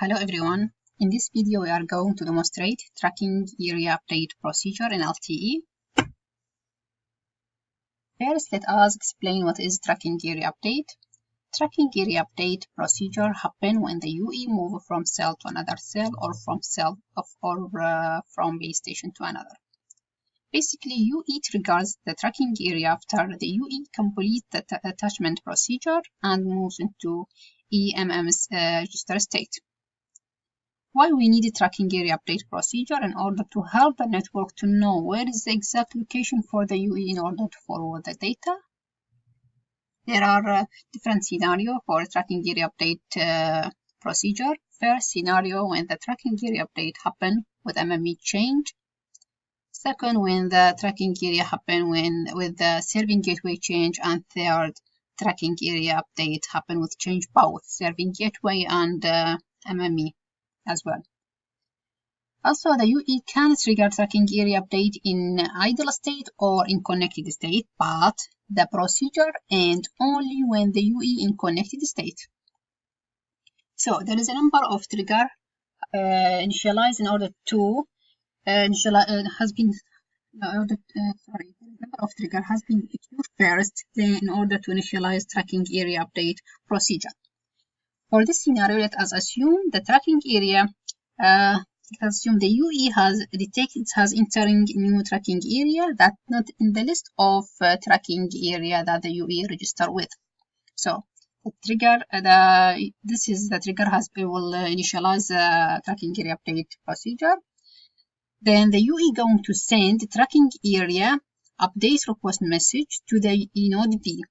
Hello everyone. In this video we are going to demonstrate tracking area update procedure in LTE. First, let us explain what is tracking area update. Tracking area update procedure happens when the UE moves from cell to another cell or from base station to another. Basically, UE triggers the tracking area after the UE completes the attachment procedure and moves into EMM's register state. Why we need a tracking area update procedure? In order to help the network to know where is the exact location for the UE in order to forward the data. There are different scenarios for tracking area update procedure. First scenario, when the tracking area update happens with MME change. Second, when the tracking area happens with the serving gateway change. And third, tracking area update happens with change both serving gateway and MME as well. Also, the UE can trigger tracking area update in idle state or in connected state, but the procedure ends only when the UE in connected state. So there is a number of triggers initialized in order to the number of triggers has been queued first, then in order to initialize tracking area update procedure. For this scenario, let us assume the tracking area. Let's assume the UE has detected has entering new tracking area that's not in the list of tracking area that the UE register with. So the trigger, this is the trigger will initialize the tracking area update procedure. Then the UE going to send the tracking area update request message to the node B.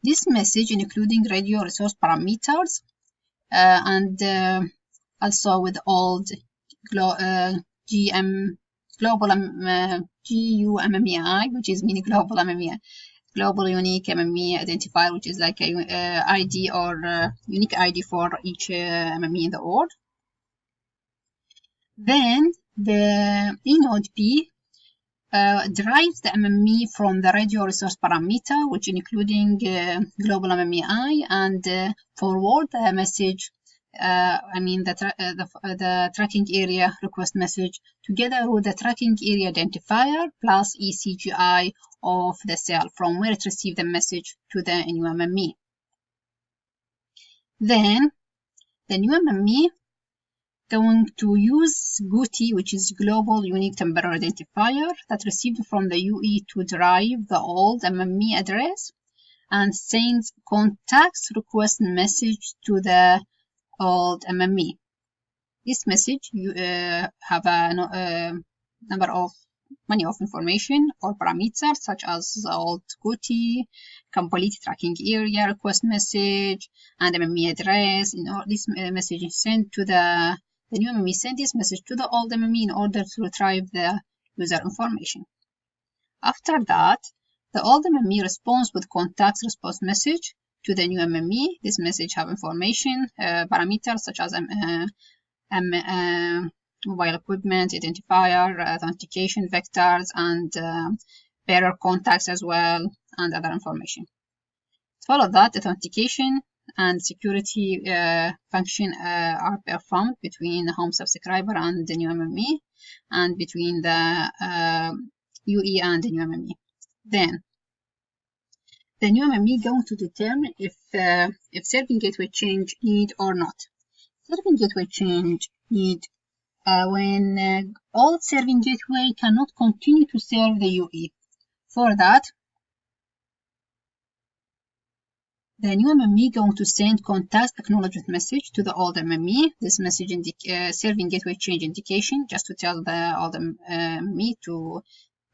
This message including radio resource parameters and also with old global GUMMEI, which is meaning global MMEI, global unique MME identifier, which is like a ID or unique ID for each MME in the world. Then the node B derives the MME from the radio resource parameter, which including global MMEI, and forward the message. The tracking area request message together with the tracking area identifier plus ECGI of the cell from where it received the message to the new MME. Then the new MME going to use GUTI, which is Global Unique Temporary Identifier, that received from the UE to derive the old MME address and sends contacts request message to the old MME. This message you have a number of many of information or parameters such as the old GUTI, complete tracking area request message, and MME address. This message is sent to the new MME send this message to the old MME in order to retrieve the user information. After that, the old MME responds with contacts response message to the new MME. This message have information parameters such as mobile equipment identifier, authentication vectors, and bearer contacts as well, and other information. To follow that, authentication and security function are performed between the home subscriber and the new MME, and between the UE and the new MME. Then the new MME going to determine if serving gateway change need or not. Serving gateway change need when old serving gateway cannot continue to serve the UE. For that, the new MME going to send contact acknowledgement message to the old MME. This message serving gateway change indication, just to tell the old MME to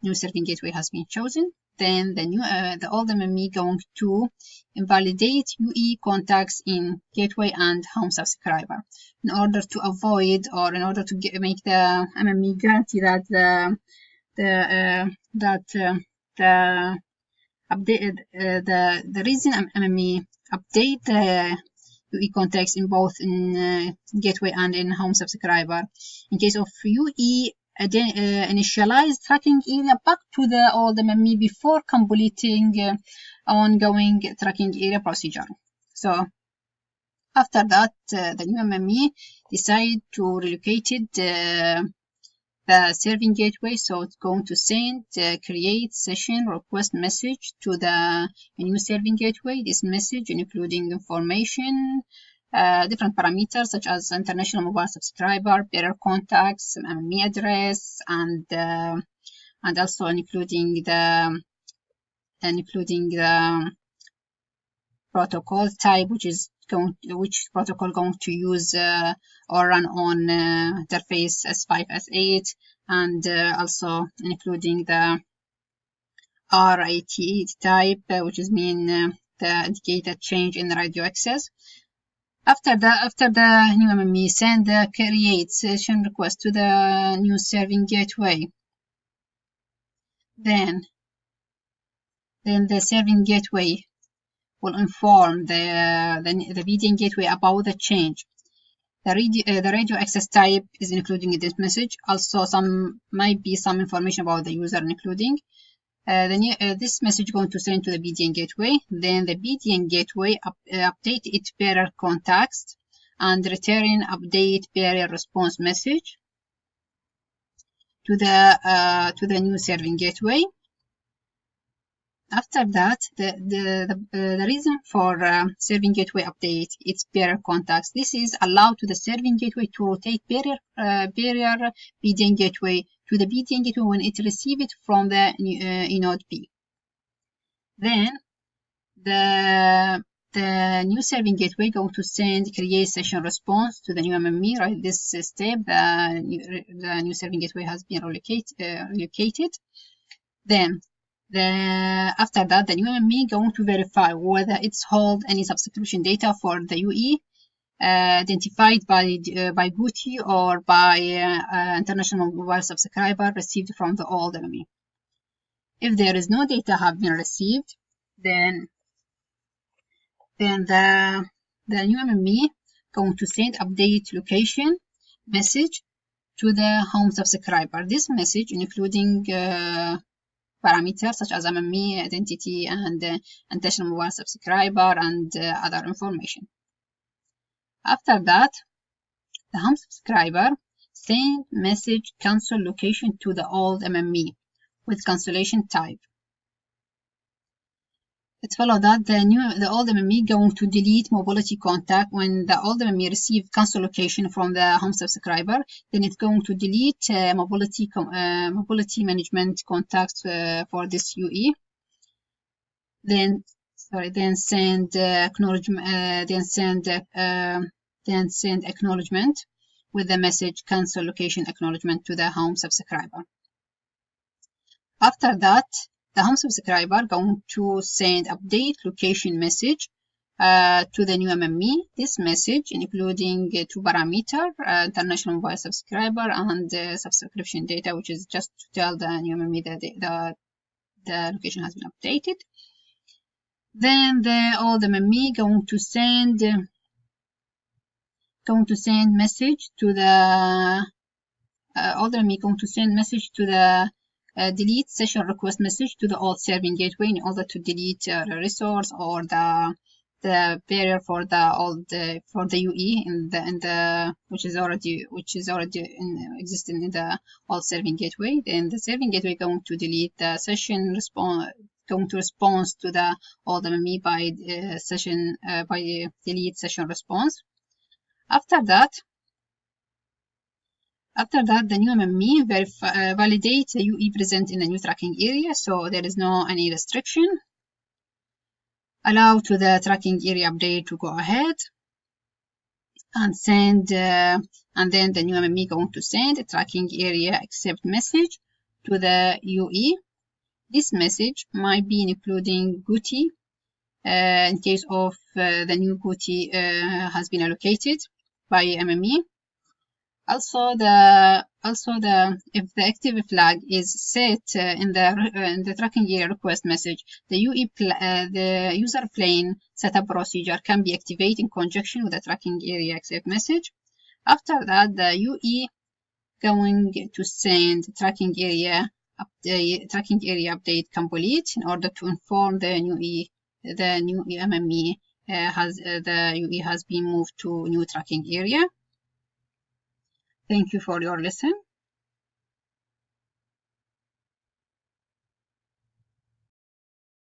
new serving gateway has been chosen. Then the old MME going to invalidate UE contacts in gateway and home subscriber in order to avoid, or in order to make the MME guarantee that the reason MME update the UE contacts in both in gateway and in home subscriber. In case of UE initialize tracking area back to the old MME before completing ongoing tracking area procedure. So After that, the new MME decided to relocate the serving gateway, so it's going to send create session request message to the new serving gateway. This message including information, different parameters such as international mobile subscriber, bearer contacts, MME address, and also including the protocol type, which protocol going to use or run on interface S5, S8, and also including the RAT type, which is mean the indicated change in radio access. After the new MME send the create session request to the new serving gateway, then the serving gateway will inform the BDN gateway about the change. The radio access type is including in this message. Also, might be some information about the user including. This message going to send to the BDN gateway. Then the BDN gateway update its bearer context and return update bearer response message to the new serving gateway. After that, the reason for serving gateway update its bearer contacts. This is allowed to the serving gateway to rotate bearer BDN gateway to the BDN gateway when it receives it from the eNode B. Then the new serving gateway going to send create session response to the new MME. Right, this step the new serving gateway has been relocated. Then after that, the new MME going to verify whether it's hold any subscription data for the UE identified by GUTI or by international mobile subscriber received from the old MME. If there is no data have been received, then the new MME going to send update location message to the home subscriber. This message including parameters such as MME, identity, and international mobile subscriber, and other information. After that, the home subscriber send message cancel location to the old MME with cancellation type. It follows that the old MME going to delete mobility contact. When the old MME receive cancel location from the home subscriber, then it's going to delete mobility management contacts for this UE. Then send acknowledgement. Then send acknowledgement with the message cancel location acknowledgement to the home subscriber. After that, the home subscriber going to send update location message to the new MME. This message including two parameters, international mobile subscriber and subscription data, which is just to tell the new MME that the location has been updated. Then the old MME going to send message to the old MME going to send message to the delete session request message to the old serving gateway in order to delete the resource or the barrier for the UE in the which is already existing in the old serving gateway. Then the serving gateway going to delete the session response to the old MME by delete session response. After that, the new MME validates the UE present in the new tracking area, so there is no any restriction. Allow to the tracking area update to go ahead and send, and then the new MME going to send a tracking area accept message to the UE. This message might be including GUTI in case of the new GUTI has been allocated by MME. Also, if the active flag is set in the tracking area request message, the user plane setup procedure can be activated in conjunction with the tracking area accept message. After that, the UE going to send tracking area update complete in order to inform the new MME the UE has been moved to new tracking area. Thank you for your listen.